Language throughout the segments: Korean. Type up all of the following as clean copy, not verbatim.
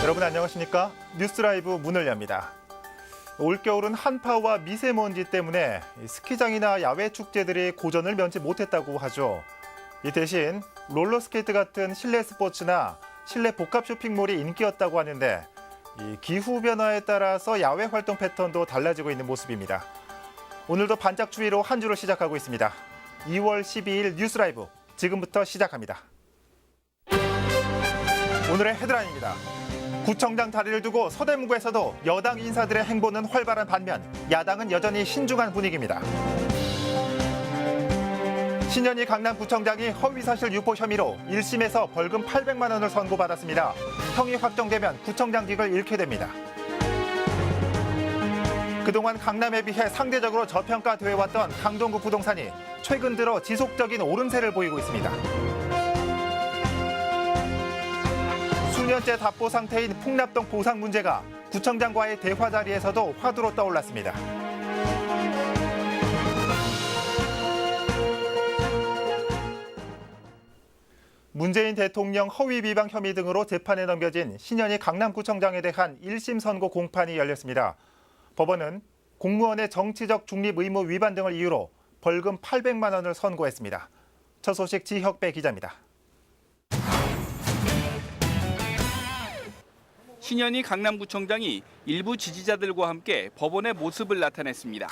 여러분 안녕하십니까? 뉴스라이브 문을 엽니다. 올겨울은 한파와 미세먼지 때문에 스키장이나 야외 축제들이 고전을 면치 못했다고 하죠. 이 대신 롤러스케이트 같은 실내 스포츠나 실내 복합 쇼핑몰이 인기였다고 하는데 이 기후 변화에 따라서 야외 활동 패턴도 달라지고 있는 모습입니다. 오늘도 반짝 추위로 한 주를 시작하고 있습니다. 2월 12일 뉴스라이브 지금부터 시작합니다. 오늘의 헤드라인입니다. 구청장 자리를 두고 서대문구에서도 여당 인사들의 행보는 활발한 반면 야당은 여전히 신중한 분위기입니다. 신현희 강남구청장이 허위사실 유포 혐의로 1심에서 벌금 800만 원을 선고받았습니다. 형이 확정되면 구청장직을 잃게 됩니다. 그동안 강남에 비해 상대적으로 저평가되어 왔던 강동구 부동산이 최근 들어 지속적인 오름세를 보이고 있습니다. 수년째 답보 상태인 풍납동 보상 문제가 구청장과의 대화 자리에서도 화두로 떠올랐습니다. 문재인 대통령 허위 비방 혐의 등으로 재판에 넘겨진 신현희 강남구청장에 대한 1심 선고 공판이 열렸습니다. 법원은 공무원의 정치적 중립 의무 위반 등을 이유로 벌금 800만 원을 선고했습니다. 첫 소식 지혁배 기자입니다. 신현희 강남구청장이 일부 지지자들과 함께 법원의 모습을 나타냈습니다.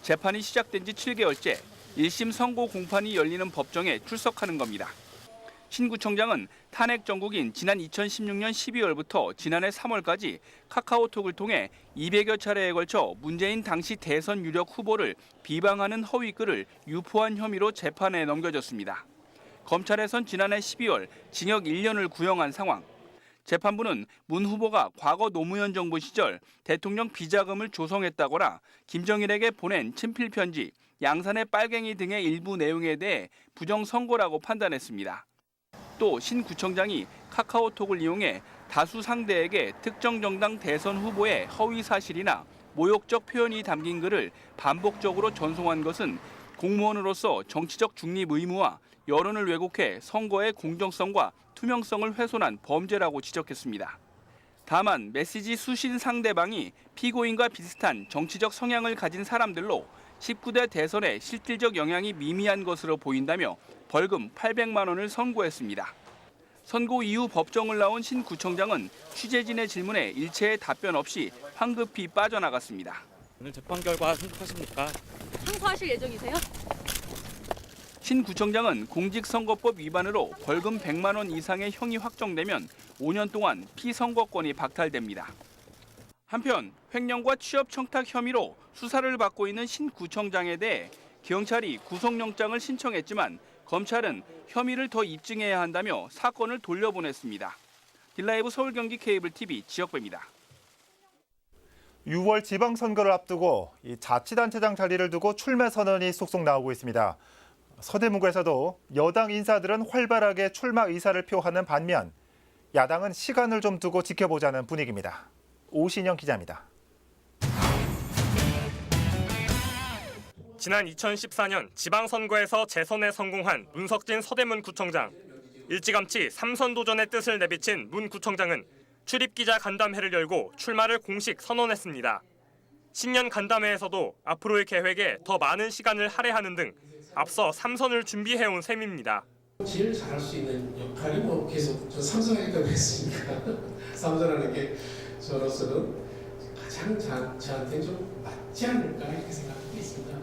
재판이 시작된 지 7개월째 1심 선고 공판이 열리는 법정에 출석하는 겁니다. 신 구청장은 탄핵 정국인 지난 2016년 12월부터 지난해 3월까지 카카오톡을 통해 200여 차례에 걸쳐 문재인 당시 대선 유력 후보를 비방하는 허위 글을 유포한 혐의로 재판에 넘겨졌습니다. 검찰에선 지난해 12월 징역 1년을 구형한 상황. 재판부는 문 후보가 과거 노무현 정부 시절 대통령 비자금을 조성했다거나 김정일에게 보낸 친필 편지, 양산의 빨갱이 등의 일부 내용에 대해 부정 선고라고 판단했습니다. 또 신 구청장이 카카오톡을 이용해 다수 상대에게 특정 정당 대선 후보의 허위 사실이나 모욕적 표현이 담긴 글을 반복적으로 전송한 것은 공무원으로서 정치적 중립 의무와 여론을 왜곡해 선거의 공정성과 투명성을 훼손한 범죄라고 지적했습니다. 다만 메시지 수신 상대방이 피고인과 비슷한 정치적 성향을 가진 사람들로 19대 대선에 실질적 영향이 미미한 것으로 보인다며 벌금 800만 원을 선고했습니다. 선고 이후 법정을 나온 신 구청장은 취재진의 질문에 일체의 답변 없이 황급히 빠져나갔습니다. 오늘 재판 결과 승소하십니까? 항소하실 예정이세요? 신 구청장은 공직선거법 위반으로 벌금 100만 원 이상의 형이 확정되면 5년 동안 피선거권이 박탈됩니다. 한편 횡령과 취업 청탁 혐의로 수사를 받고 있는 신 구청장에 대해 경찰이 구속영장을 신청했지만 검찰은 혐의를 더 입증해야 한다며 사건을 돌려보냈습니다. 딜라이브 서울 경기 케이블 TV 지역배입니다. 6월 지방선거를 앞두고 이 자치단체장 자리를 두고 출마 선언이 속속 나오고 있습니다. 서대문구에서도 여당 인사들은 활발하게 출마 의사를 표하는 반면 야당은 시간을 좀 두고 지켜보자는 분위기입니다. 오신영 기자입니다. 지난 2014년 지방선거에서 재선에 성공한 문석진 서대문구청장. 일찌감치 3선 도전의 뜻을 내비친 문 구청장은 출입기자 간담회를 열고 출마를 공식 선언했습니다. 신년 간담회에서도 앞으로의 계획에 더 많은 시간을 할애하는 등 앞서 3선을 준비해온 셈입니다. 제일 잘할 수 있는 역할이 계속 저 삼선하니까 그랬으니까 삼선하는 게 저로서는 가장 저한테 좀 맞지 않을까 이렇게 생각하고 있습니다.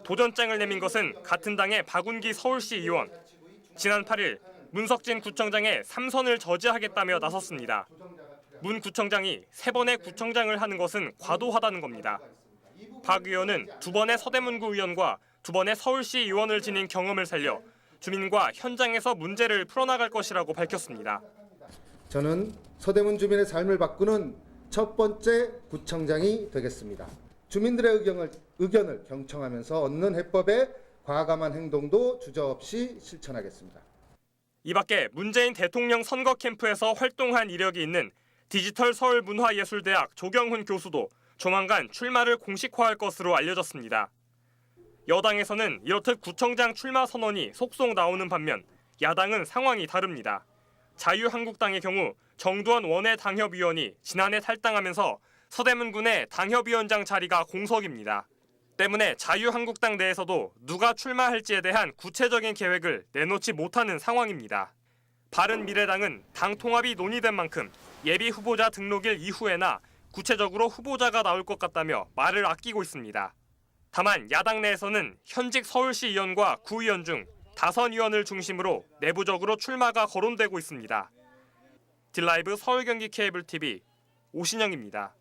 도전장을 내민 것은 같은 당의 박운기 서울시 의원. 지난 8일 문석진 구청장의 3선을 저지하겠다며 나섰습니다. 문 구청장이 3번의 구청장을 하는 것은 과도하다는 겁니다. 박 의원은 2번의 서대문구 의원과 2번의 서울시 의원을 지닌 경험을 살려 주민과 현장에서 문제를 풀어나갈 것이라고 밝혔습니다. 저는 서대문 주민의 삶을 바꾸는 첫 번째 구청장이 되겠습니다. 주민들의 의견을 경청하면서 얻는 해법에 과감한 행동도 주저없이 실천하겠습니다. 이 밖에 문재인 대통령 선거 캠프에서 활동한 이력이 있는 디지털 서울문화예술대학 조경훈 교수도 조만간 출마를 공식화할 것으로 알려졌습니다. 여당에서는 이렇듯 구청장 출마 선언이 속속 나오는 반면 야당은 상황이 다릅니다. 자유한국당의 경우 정두원 원외당협위원이 지난해 탈당하면서 서대문군의 당협위원장 자리가 공석입니다. 때문에 자유한국당 내에서도 누가 출마할지에 대한 구체적인 계획을 내놓지 못하는 상황입니다. 바른미래당은 당 통합이 논의된 만큼 예비 후보자 등록일 이후에나 구체적으로 후보자가 나올 것 같다며 말을 아끼고 있습니다. 다만 야당 내에서는 현직 서울시 의원과 구의원 중 다선 의원을 중심으로 내부적으로 출마가 거론되고 있습니다. 딜라이브 서울 경기 케이블 TV 오신영입니다.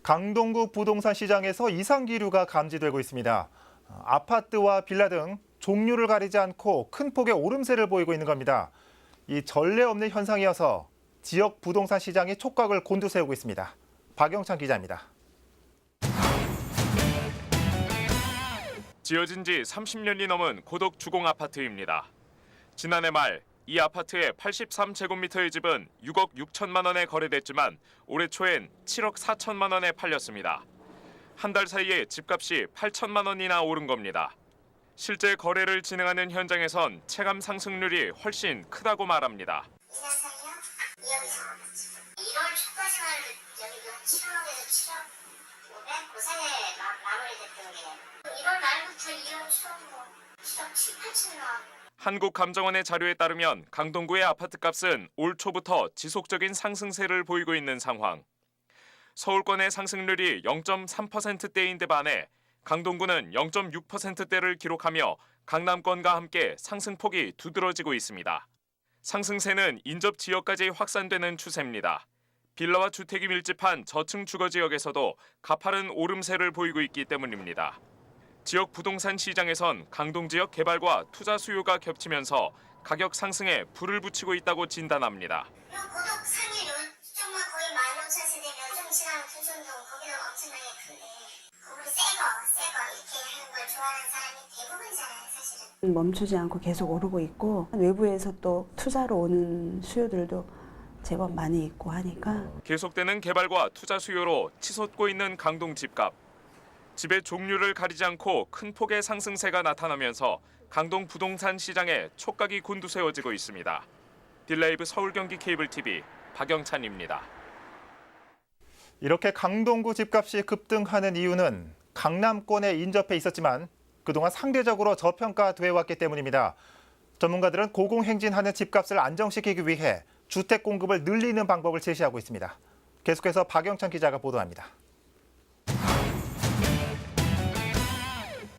강동구 부동산 시장에서 이상 기류가 감지되고 있습니다. 아파트와 빌라 등 종류를 가리지 않고 큰 폭의 오름세를 보이고 있는 겁니다. 이 전례 없는 현상이어서 지역 부동산 시장이 촉각을 곤두세우고 있습니다. 박영찬 기자입니다. 지어진 지 30년이 넘은 고독 주공 아파트입니다. 지난해 말 이 아파트의 83제곱미터의 집은 6억 6천만 원에 거래됐지만 올해 초엔 7억 4천만 원에 팔렸습니다. 한 달 사이에 집값이 8천만 원이나 오른 겁니다. 실제 거래를 진행하는 현장에선 체감 상승률이 훨씬 크다고 말합니다. 1월 초까지만 여기 7억에서 7억 500 그 사이에 마무리됐던 게 1월 말부터 2월 초 7억 7, 8천 원. 한국감정원의 자료에 따르면 강동구의 아파트값은 올 초부터 지속적인 상승세를 보이고 있는 상황. 서울권의 상승률이 0.3%대인데 반해 강동구는 0.6%대를 기록하며 강남권과 함께 상승폭이 두드러지고 있습니다. 상승세는 인접 지역까지 확산되는 추세입니다. 빌라와 주택이 밀집한 저층 주거 지역에서도 가파른 오름세를 보이고 있기 때문입니다. 지역 부동산 시장에선 강동 지역 개발과 투자 수요가 겹치면서 가격 상승에 불을 붙이고 있다고 진단합니다. 고독 상위 쪽만 거의 15,000세대면 좀 지나면 부촌동 거기는 엄청나게 큰데 거기 새거 이렇게 하는 걸 좋아하는 사람이 대부분이잖아요, 사실은. 멈추지 않고 계속 오르고 있고 외부에서 또 투자로 오는 수요들도 제법 많이 있고 하니까 계속되는 개발과 투자 수요로 치솟고 있는 강동 집값. 집의 종류를 가리지 않고 큰 폭의 상승세가 나타나면서 강동 부동산 시장에 촉각이 곤두세워지고 있습니다. 딜라이브 서울 경기 케이블 TV 박영찬입니다. 이렇게 강동구 집값이 급등하는 이유는 강남권에 인접해 있었지만 그동안 상대적으로 저평가돼 왔기 때문입니다. 전문가들은 고공행진하는 집값을 안정시키기 위해 주택 공급을 늘리는 방법을 제시하고 있습니다. 계속해서 박영찬 기자가 보도합니다.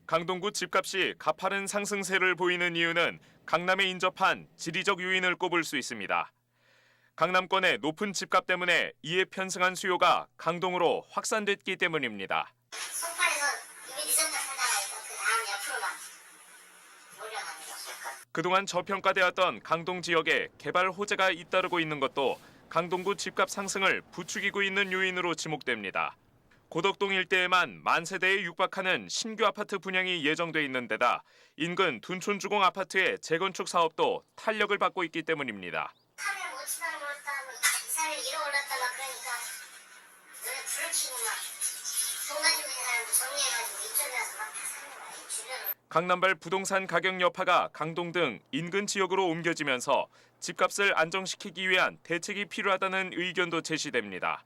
강동구 집값이 가파른 상승세를 보이는 이유는 강남에 인접한 지리적 요인을 꼽을 수 있습니다. 강남권의 높은 집값 때문에 이에 편승한 수요가 강동으로 확산됐기 때문입니다. 송파에서 이미 늦었다 산다가 그 다음 옆으로만 몰려가는 거. 그동안 저평가되었던 강동 지역에 개발 호재가 잇따르고 있는 것도 강동구 집값 상승을 부추기고 있는 요인으로 지목됩니다. 고덕동 일대에만 10,000세대에 육박하는 신규 아파트 분양이 예정돼 있는 데다 인근 둔촌주공 아파트의 재건축 사업도 탄력을 받고 있기 때문입니다. 하루에 뭐 치마를 올랐다, 뭐 이사를 잃어 올랐다 막 그러니까 눈에 불을 켜고 막 돈 가지고 있는 사람도 정리해가지고 이쪽에 와서 막 다 사는 거야, 주변으로. 강남발 부동산 가격 여파가 강동 등 인근 지역으로 옮겨지면서 집값을 안정시키기 위한 대책이 필요하다는 의견도 제시됩니다.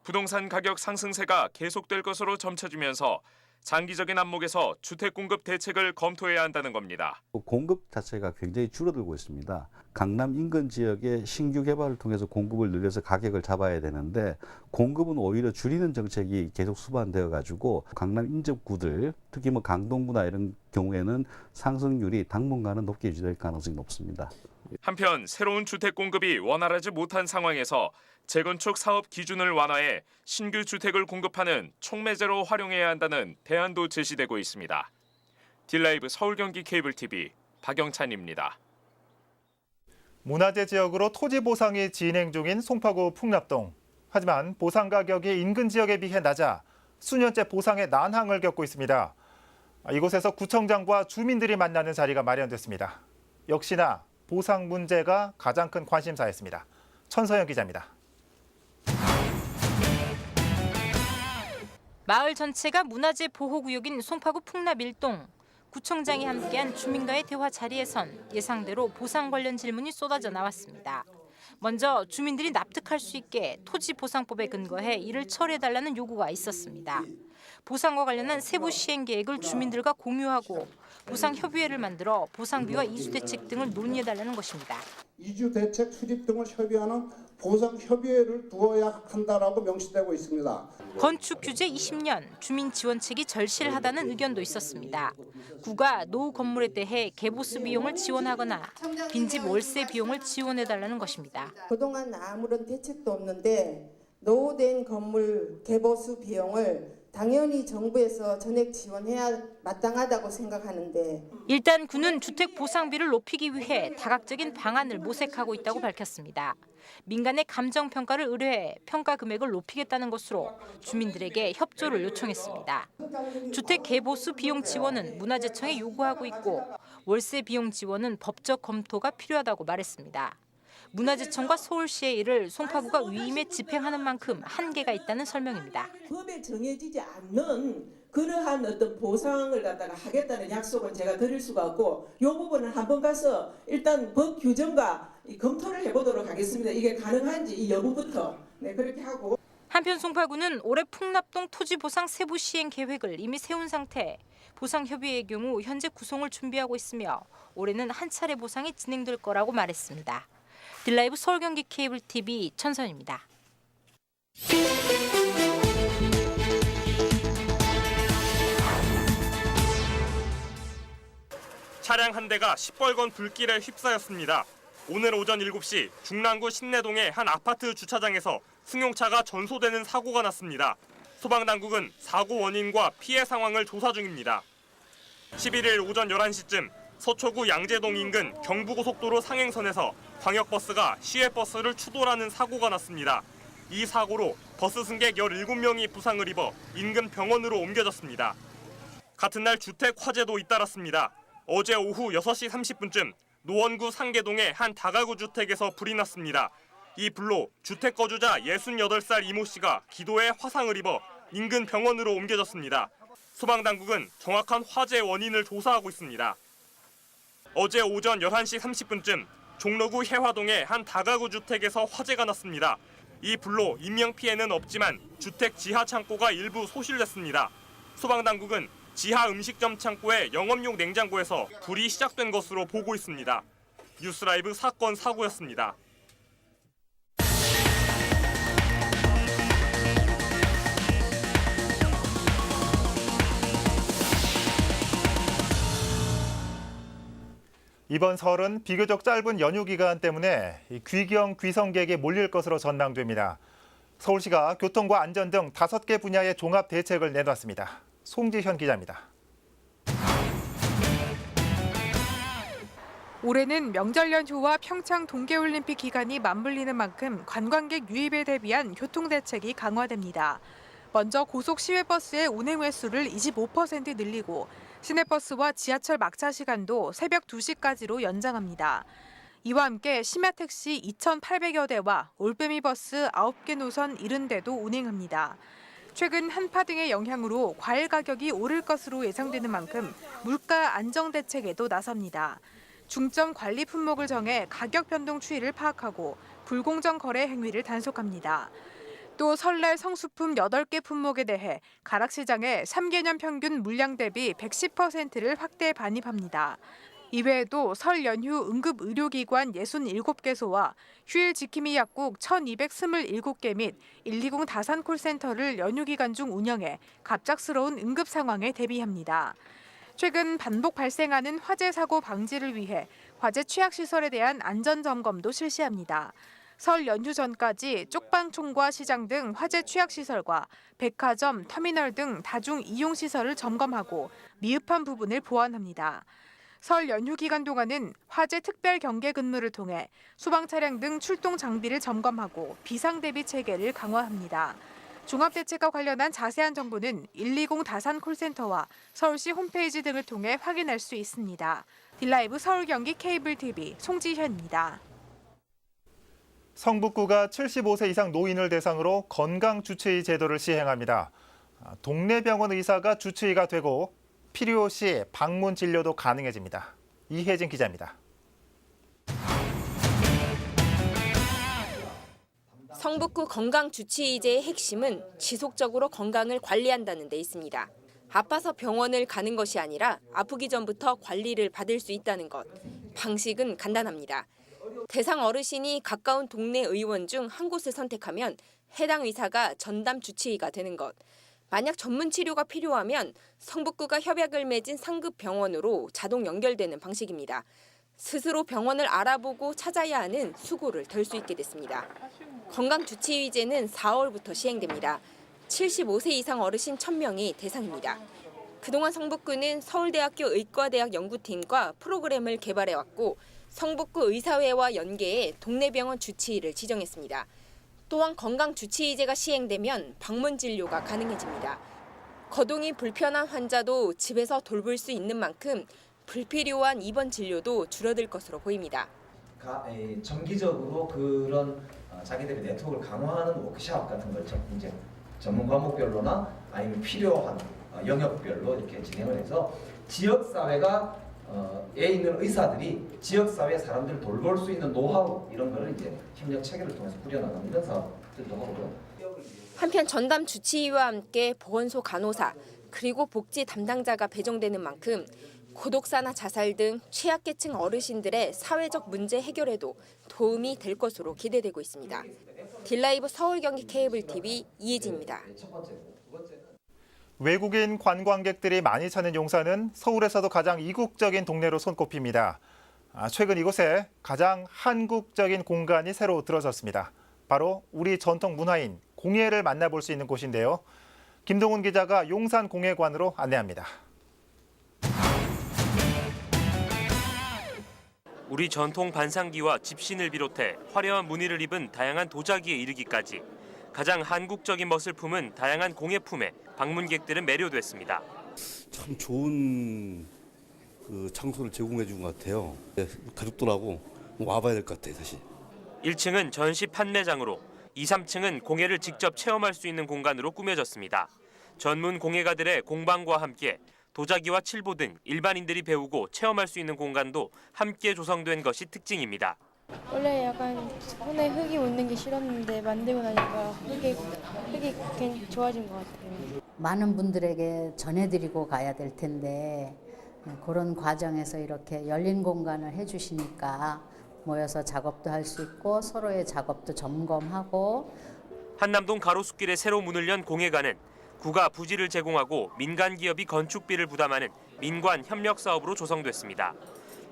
부동산 가격 상승세가 계속될 것으로 점쳐지면서 장기적인 안목에서 주택 공급 대책을 검토해야 한다는 겁니다. 공급 자체가 굉장히 줄어들고 있습니다. 강남 인근 지역의 신규 개발을 통해서 공급을 늘려서 가격을 잡아야 되는데 공급은 오히려 줄이는 정책이 계속 수반되어 가지고 강남 인접구들, 특히 뭐 강동구나 이런 경우에는 상승률이 당분간은 높게 유지될 가능성이 높습니다. 한편 새로운 주택 공급이 원활하지 못한 상황에서 재건축 사업 기준을 완화해 신규 주택을 공급하는 촉매제로 활용해야 한다는 대안도 제시되고 있습니다. 딜라이브 서울 경기 케이블 TV 박영찬입니다. 문화재 지역으로 토지 보상이 진행 중인 송파구 풍납동. 하지만 보상 가격이 인근 지역에 비해 낮아 수년째 보상의 난항을 겪고 있습니다. 이곳에서 구청장과 주민들이 만나는 자리가 마련됐습니다. 역시나 보상 문제가 가장 큰 관심사였습니다. 천서영 기자입니다. 마을 전체가 문화재 보호구역인 송파구 풍납1동. 구청장이 함께한 주민과의 대화 자리에선 예상대로 보상 관련 질문이 쏟아져 나왔습니다. 먼저 주민들이 납득할 수 있게 토지보상법에 근거해 이를 처리해달라는 요구가 있었습니다. 보상과 관련한 세부 시행 계획을 주민들과 공유하고 보상 협의회를 만들어 보상비와 이주 대책 등을 논의해달라는 것입니다. 이주 대책 수립 등을 협의하는 보상 협의회를 두어야 한다라고 명시되고 있습니다. 건축 규제 20년, 주민 지원책이 절실하다는 의견도 있었습니다. 구가 노후 건물에 대해 개보수 비용을 지원하거나 빈집 월세 비용을 지원해달라는 것입니다. 그동안 아무런 대책도 없는데 노후된 건물 개보수 비용을 당연히 정부에서 전액 지원해야 마땅하다고 생각하는데 일단 구는 주택 보상비를 높이기 위해 다각적인 방안을 모색하고 있다고 밝혔습니다. 민간의 감정 평가를 의뢰해 평가 금액을 높이겠다는 것으로 주민들에게 협조를 요청했습니다. 주택 개보수 비용 지원은 문화재청에 요구하고 있고 월세 비용 지원은 법적 검토가 필요하다고 말했습니다. 문화재청과 서울시의 일을 송파구가 위임해 집행하는 만큼 한계가 있다는 설명입니다. 법에 정해지지 않는 그러한 어떤 보상을 갖다가 하겠다는 약속을 제가 드릴 수가 없고 이 부분은 한번 가서 일단 법 규정과 검토를 해보도록 하겠습니다. 이게 가능한지 이 여부부터 그렇게 하고. 한편 송파구는 올해 풍납동 토지 보상 세부 시행 계획을 이미 세운 상태. 보상 협의회의 경우 현재 구성을 준비하고 있으며 올해는 한 차례 보상이 진행될 거라고 말했습니다. 딜라이브 서울 경기 케이블 TV 천선입니다. 차량 한 대가 시뻘건 불길에 휩싸였습니다. 오늘 오전 7시 중랑구 신내동의 한 아파트 주차장에서 승용차가 전소되는 사고가 났습니다. 소방당국은 사고 원인과 피해 상황을 조사 중입니다. 11일 오전 11시쯤 서초구 양재동 인근 경부고속도로 상행선에서 광역버스가 시외버스를 추돌하는 사고가 났습니다. 이 사고로 버스 승객 17명이 부상을 입어 인근 병원으로 옮겨졌습니다. 같은 날 주택 화재도 잇따랐습니다. 어제 오후 6시 30분쯤 노원구 상계동의 한 다가구 주택에서 불이 났습니다. 이 불로 주택 거주자 68살 이모 씨가 기도에 화상을 입어 인근 병원으로 옮겨졌습니다. 소방당국은 정확한 화재 원인을 조사하고 있습니다. 어제 오전 11시 30분쯤 종로구 해화동의 한 다가구 주택에서 화재가 났습니다. 이 불로 인명피해는 없지만 주택 지하 창고가 일부 소실됐습니다. 소방당국은 지하 음식점 창고의 영업용 냉장고에서 불이 시작된 것으로 보고 있습니다. 뉴스라이브 사건 사고였습니다. 이번 설은 비교적 짧은 연휴 기간 때문에 귀경 귀성객이 몰릴 것으로 전망됩니다. 서울시가 교통과 안전 등 5개 분야의 종합 대책을 내놨습니다. 송지현 기자입니다. 올해는 명절 연휴와 평창 동계올림픽 기간이 맞물리는 만큼 관광객 유입에 대비한 교통대책이 강화됩니다. 먼저 고속 시외버스의 운행 횟수를 25% 늘리고 시내버스와 지하철 막차 시간도 새벽 2시까지로 연장합니다. 이와 함께 심야택시 2,800여 대와 올빼미 버스 9개 노선 70대도 운행합니다. 최근 한파 등의 영향으로 과일 가격이 오를 것으로 예상되는 만큼 물가 안정 대책에도 나섭니다. 중점 관리 품목을 정해 가격 변동 추이를 파악하고 불공정 거래 행위를 단속합니다. 또 설날 성수품 8개 품목에 대해 가락시장에 3개년 평균 물량 대비 110%를 확대 반입합니다. 이외에도 설 연휴 응급 의료기관 67개소와 휴일 지킴이 약국 1,227개 및 120 다산 콜센터를 연휴 기간 중 운영해 갑작스러운 응급 상황에 대비합니다. 최근 반복 발생하는 화재 사고 방지를 위해 화재 취약 시설에 대한 안전 점검도 실시합니다. 설 연휴 전까지 쪽방촌과 시장 등 화재 취약 시설과 백화점, 터미널 등 다중 이용 시설을 점검하고 미흡한 부분을 보완합니다. 설 연휴 기간 동안은 화재 특별 경계 근무를 통해 소방 차량 등 출동 장비를 점검하고 비상 대비 체계를 강화합니다. 종합대책과 관련한 자세한 정보는 120 다산 콜센터와 서울시 홈페이지 등을 통해 확인할 수 있습니다. 딜라이브 서울 경기 케이블 TV 송지현입니다. 성북구가 75세 이상 노인을 대상으로 건강주치의 제도를 시행합니다. 동네 병원 의사가 주치의가 되고 필요시 방문 진료도 가능해집니다. 이혜진 기자입니다. 성북구 건강주치의제의 핵심은 지속적으로 건강을 관리한다는 데 있습니다. 아파서 병원을 가는 것이 아니라 아프기 전부터 관리를 받을 수 있다는 것. 방식은 간단합니다. 대상 어르신이 가까운 동네 의원 중 한 곳을 선택하면 해당 의사가 전담 주치의가 되는 것. 만약 전문 치료가 필요하면 성북구가 협약을 맺은 상급 병원으로 자동 연결되는 방식입니다. 스스로 병원을 알아보고 찾아야 하는 수고를 덜 수 있게 됐습니다. 건강주치의제는 4월부터 시행됩니다. 75세 이상 어르신 1,000명이 대상입니다. 그동안 성북구는 서울대학교 의과대학 연구팀과 프로그램을 개발해왔고 성북구 의사회와 연계해 동네 병원 주치의를 지정했습니다. 또한 건강주치의제가 시행되면 방문 진료가 가능해집니다. 거동이 불편한 환자도 집에서 돌볼 수 있는 만큼 불필요한 입원 진료도 줄어들 것으로 보입니다. 정기적으로 그런 자기들의 네트워크를 강화하는 워크숍 같은 걸 이제 전문 과목별로나 아니면 필요한 영역별로 이렇게 진행을 해서 지역 사회가 에 있는 의사들이 지역 사회 사람들을 돌볼 수 있는 노하우 이런 거를 이제 협력 체계를 통해서 꾸려나가는 이런 사업들도 하고요. 한편 전담 주치의와 함께 보건소 간호사 그리고 복지 담당자가 배정되는 만큼 고독사나 자살 등 취약계층 어르신들의 사회적 문제 해결에도 도움이 될 것으로 기대되고 있습니다. 딜라이브 서울 경기 케이블 TV 이혜진입니다. 외국인 관광객들이 많이 찾는 용산은 서울에서도 가장 이국적인 동네로 손꼽힙니다. 최근 이곳에 가장 한국적인 공간이 새로 들어섰습니다. 바로 우리 전통 문화인 공예를 만나볼 수 있는 곳인데요. 김동훈 기자가 용산 공예관으로 안내합니다. 우리 전통 반상기와 집신을 비롯해 화려한 무늬를 입은 다양한 도자기에 이르기까지 가장 한국적인 멋을 품은 다양한 공예품에 방문객들은 매료됐습니다. 참 좋은 장소를 제공해 준 것 같아요. 가족들하고 와봐야 될 것 같아요, 사실. 1층은 전시 판매장으로 2, 3층은 공예를 직접 체험할 수 있는 공간으로 꾸며졌습니다. 전문 공예가들의 공방과 함께 도자기와 칠보 등 일반인들이 배우고 체험할 수 있는 공간도 함께 조성된 것이 특징입니다. 원래 약간 손에 흙이 묻는 게 싫었는데 만들고 나니까 흙이 괜히 좋아진 것 같아요. 많은 분들에게 전해드리고 가야 될 텐데 그런 과정에서 이렇게 열린 공간을 해주시니까 모여서 작업도 할 수 있고 서로의 작업도 점검하고. 한남동 가로수길에 새로 문을 연 공예관은 구가 부지를 제공하고 민간 기업이 건축비를 부담하는 민관 협력 사업으로 조성됐습니다.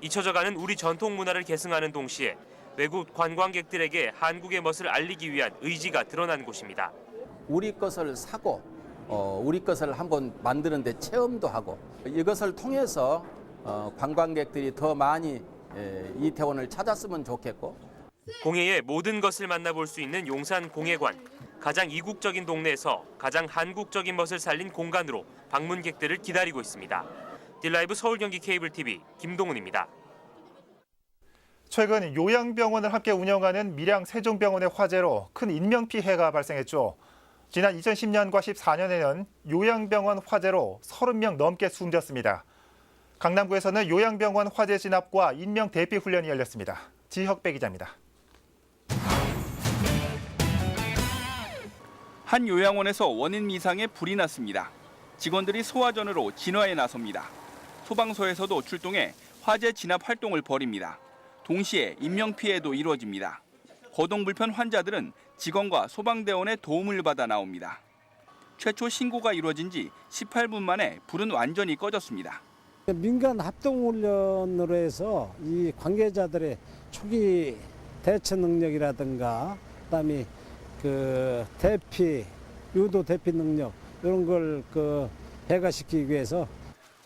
잊혀져가는 우리 전통 문화를 계승하는 동시에 외국 관광객들에게 한국의 멋을 알리기 위한 의지가 드러난 곳입니다. 우리 것을 사고 우리 것을 한번 만드는 데 체험도 하고 이것을 통해서 관광객들이 더 많이 이태원을 찾았으면 좋겠고. 공예의 모든 것을 만나볼 수 있는 용산 공예관. 가장 이국적인 동네에서 가장 한국적인 멋을 살린 공간으로 방문객들을 기다리고 있습니다. 딜라이브 서울 경기 케이블 TV 김동훈입니다. 최근 요양병원을 함께 운영하는 밀양 세종병원의 화재로 큰 인명피해가 발생했죠. 지난 2010년과 14년에는 요양병원 화재로 30명 넘게 숨졌습니다. 강남구에서는 요양병원 화재 진압과 인명 대피 훈련이 열렸습니다. 지혁배 기자입니다. 한 요양원에서 원인 미상의 불이 났습니다. 직원들이 소화전으로 진화에 나섭니다. 소방서에서도 출동해 화재 진압 활동을 벌입니다. 동시에 인명피해도 이루어집니다. 거동불편 환자들은 직원과 소방대원의 도움을 받아 나옵니다. 최초 신고가 이루어진 지 18분 만에 불은 완전히 꺼졌습니다. 민간 합동훈련으로 해서 이 관계자들의 초기 대처 능력이라든가 그다음에 대피, 유도 대피 능력 이런 걸 배가시키기 위해서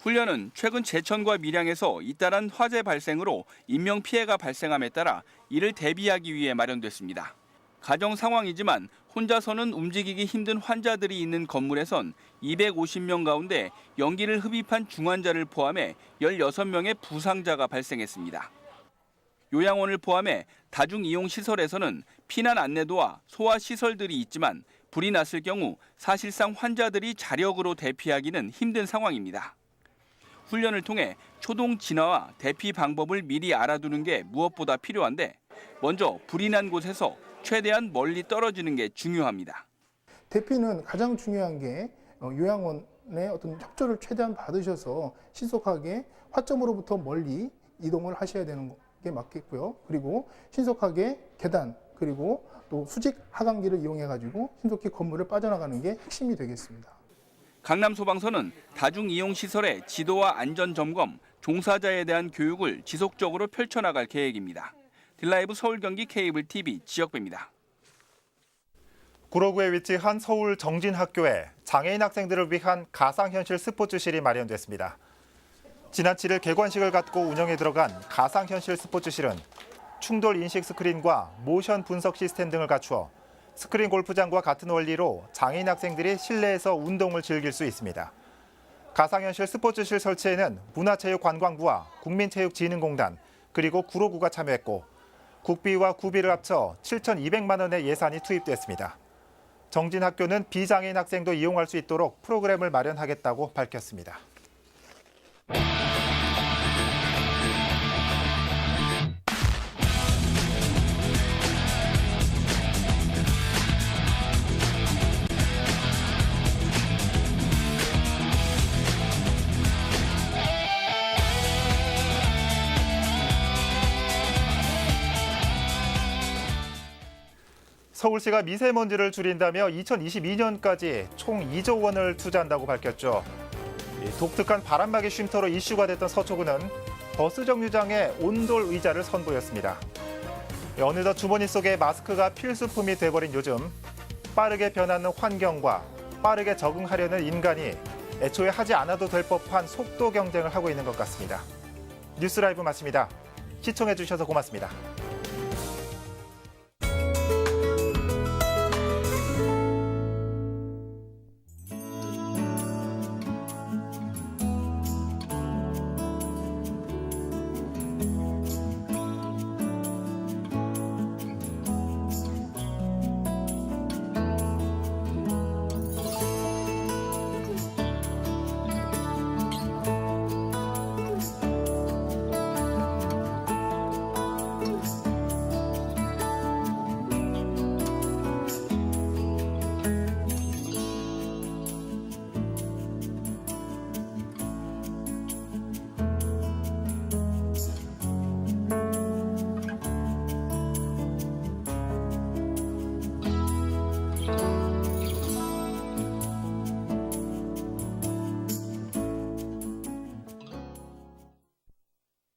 훈련은 최근 제천과 밀양에서 잇따른 화재 발생으로 인명피해가 발생함에 따라 이를 대비하기 위해 마련됐습니다. 가정 상황이지만 혼자서는 움직이기 힘든 환자들이 있는 건물에선 250명 가운데 연기를 흡입한 중환자를 포함해 16명의 부상자가 발생했습니다. 요양원을 포함해 다중이용시설에서는 피난 안내도와 소화시설들이 있지만 불이 났을 경우 사실상 환자들이 자력으로 대피하기는 힘든 상황입니다. 훈련을 통해 초동 진화와 대피 방법을 미리 알아두는 게 무엇보다 필요한데 먼저 불이 난 곳에서 최대한 멀리 떨어지는 게 중요합니다. 대피는 가장 중요한 게 요양원의 어떤 협조를 최대한 받으셔서 신속하게 화점으로부터 멀리 이동을 하셔야 되는 게 맞겠고요. 그리고 신속하게 계단 그리고 또 수직 하강기를 이용해 가지고 신속히 건물을 빠져나가는 게 핵심이 되겠습니다. 강남소방서는 다중이용시설의 지도와 안전점검, 종사자에 대한 교육을 지속적으로 펼쳐나갈 계획입니다. 딜라이브 서울 경기 케이블 TV 지역배입니다. 구로구에 위치한 서울 정진학교에 장애인 학생들을 위한 가상현실 스포츠실이 마련됐습니다. 지난 7일 개관식을 갖고 운영에 들어간 가상현실 스포츠실은 충돌 인식 스크린과 모션 분석 시스템 등을 갖추어 스크린 골프장과 같은 원리로 장애인 학생들이 실내에서 운동을 즐길 수 있습니다. 가상현실 스포츠실 설치에는 문화체육관광부와 국민체육진흥공단 그리고 구로구가 참여했고 국비와 구비를 합쳐 7,200만 원의 예산이 투입됐습니다. 정진학교는 비장애인 학생도 이용할 수 있도록 프로그램을 마련하겠다고 밝혔습니다. 서울시가 미세먼지를 줄인다며 2022년까지 총 2조 원을 투자한다고 밝혔죠. 독특한 바람막이 쉼터로 이슈가 됐던 서초구는 버스 정류장에 온돌 의자를 선보였습니다. 어느덧 주머니 속에 마스크가 필수품이 돼버린 요즘 빠르게 변하는 환경과 빠르게 적응하려는 인간이 애초에 하지 않아도 될 법한 속도 경쟁을 하고 있는 것 같습니다. 뉴스라이브 마칩니다. 시청해주셔서 고맙습니다. Thank you.